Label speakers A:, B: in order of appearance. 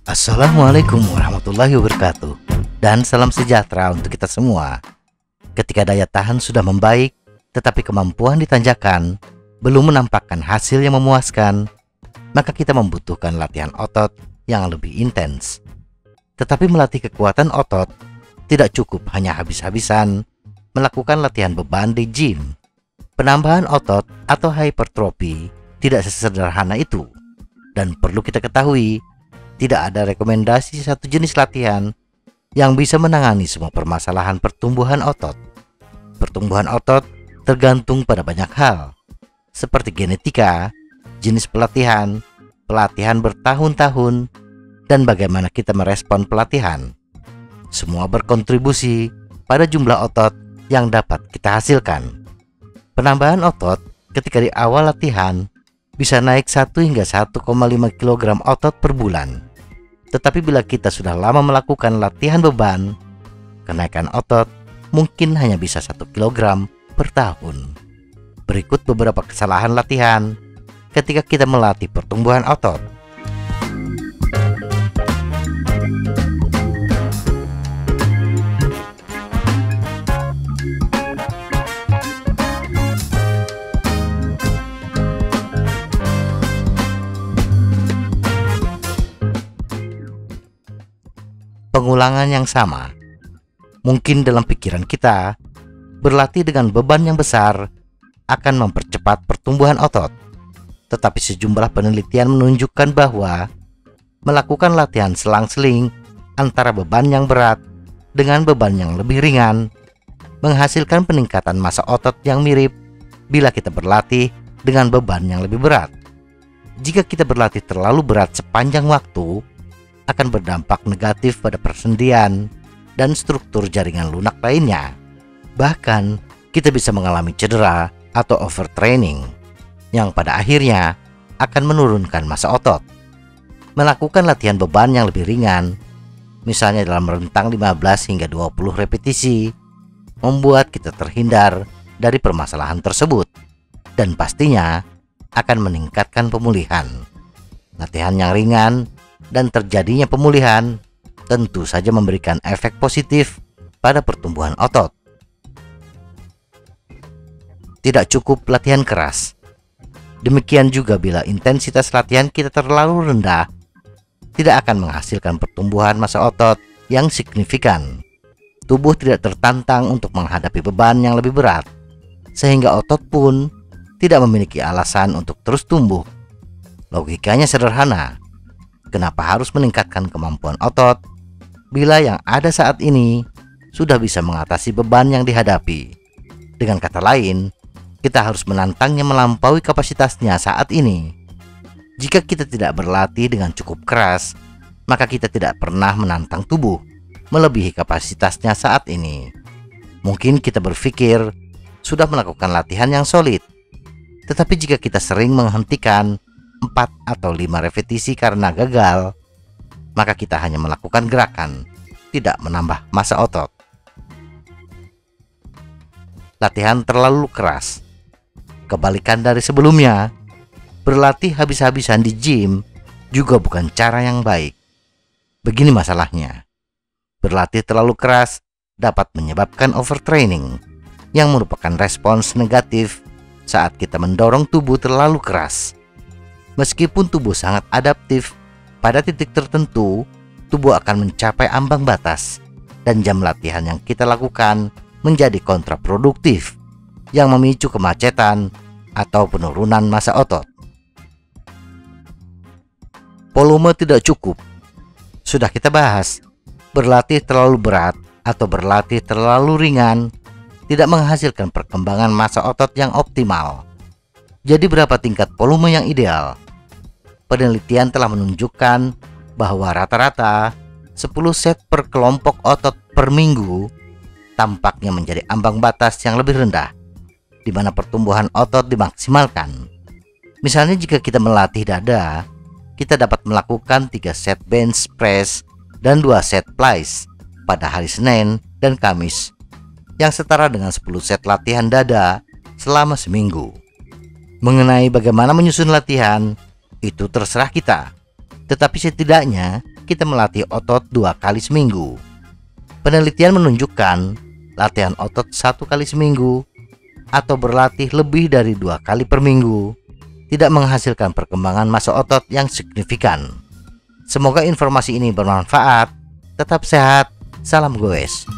A: Assalamualaikum warahmatullahi wabarakatuh, dan salam sejahtera untuk kita semua. Ketika daya tahan sudah membaik, tetapi kemampuan ditanjakan belum menampakkan hasil yang memuaskan, maka kita membutuhkan latihan otot yang lebih intens. Tetapi melatih kekuatan otot tidak cukup hanya habis-habisan melakukan latihan beban di gym. Penambahan otot atau hypertrophy tidak sesederhana itu, dan perlu kita ketahui, tidak ada rekomendasi satu jenis latihan yang bisa menangani semua permasalahan pertumbuhan otot. Pertumbuhan otot tergantung pada banyak hal, seperti genetika, jenis pelatihan, pelatihan bertahun-tahun, dan bagaimana kita merespon pelatihan. Semua berkontribusi pada jumlah otot yang dapat kita hasilkan. Penambahan otot ketika di awal latihan bisa naik 1 hingga 1,5 kg otot per bulan. Tetapi bila kita sudah lama melakukan latihan beban, kenaikan otot mungkin hanya bisa 1 kg per tahun. Berikut beberapa kesalahan latihan ketika kita melatih pertumbuhan otot. Pengulangan yang sama. Mungkin dalam pikiran kita, berlatih dengan beban yang besar akan mempercepat pertumbuhan otot. Tetapi sejumlah penelitian menunjukkan bahwa melakukan latihan selang-seling antara beban yang berat dengan beban yang lebih ringan menghasilkan peningkatan massa otot yang mirip bila kita berlatih dengan beban yang lebih berat. Jika kita berlatih terlalu berat sepanjang waktu, akan berdampak negatif pada persendian dan struktur jaringan lunak lainnya. Bahkan, kita bisa mengalami cedera atau overtraining, yang pada akhirnya akan menurunkan massa otot. Melakukan latihan beban yang lebih ringan, misalnya dalam rentang 15 hingga 20 repetisi, membuat kita terhindar dari permasalahan tersebut, dan pastinya akan meningkatkan pemulihan. Latihan yang ringan dan terjadinya pemulihan tentu saja memberikan efek positif pada pertumbuhan otot. Tidak cukup latihan keras. Demikian juga bila intensitas latihan kita terlalu rendah, tidak akan menghasilkan pertumbuhan massa otot yang signifikan. Tubuh tidak tertantang untuk menghadapi beban yang lebih berat, sehingga otot pun tidak memiliki alasan untuk terus tumbuh. Logikanya sederhana. Kenapa harus meningkatkan kemampuan otot bila yang ada saat ini sudah bisa mengatasi beban yang dihadapi? Dengan kata lain, kita harus menantangnya melampaui kapasitasnya saat ini. Jika kita tidak berlatih dengan cukup keras, maka kita tidak pernah menantang tubuh melebihi kapasitasnya saat ini. Mungkin kita berpikir sudah melakukan latihan yang solid, tetapi jika kita sering menghentikan 4 atau 5 repetisi karena gagal, maka kita hanya melakukan gerakan, tidak menambah massa otot. Latihan terlalu keras. Kebalikan dari sebelumnya, berlatih habis-habisan di gym juga bukan cara yang baik. Begini masalahnya. Berlatih terlalu keras dapat menyebabkan overtraining, yang merupakan respons negatif saat kita mendorong tubuh terlalu keras. Meskipun tubuh sangat adaptif, pada titik tertentu tubuh akan mencapai ambang batas dan jam latihan yang kita lakukan menjadi kontraproduktif yang memicu kemacetan atau penurunan massa otot. Volume tidak cukup. Sudah kita bahas, berlatih terlalu berat atau berlatih terlalu ringan tidak menghasilkan perkembangan massa otot yang optimal. Jadi berapa tingkat volume yang ideal? Penelitian telah menunjukkan bahwa rata-rata 10 set per kelompok otot per minggu tampaknya menjadi ambang batas yang lebih rendah, di mana pertumbuhan otot dimaksimalkan. Misalnya jika kita melatih dada, kita dapat melakukan 3 set bench press dan 2 set flies pada hari Senin dan Kamis, yang setara dengan 10 set latihan dada selama seminggu. Mengenai bagaimana menyusun latihan, itu terserah kita. Tetapi setidaknya kita melatih otot 2 kali seminggu. Penelitian menunjukkan latihan otot 1 kali seminggu atau berlatih lebih dari 2 kali per minggu tidak menghasilkan perkembangan massa otot yang signifikan. Semoga informasi ini bermanfaat. Tetap sehat. Salam goes.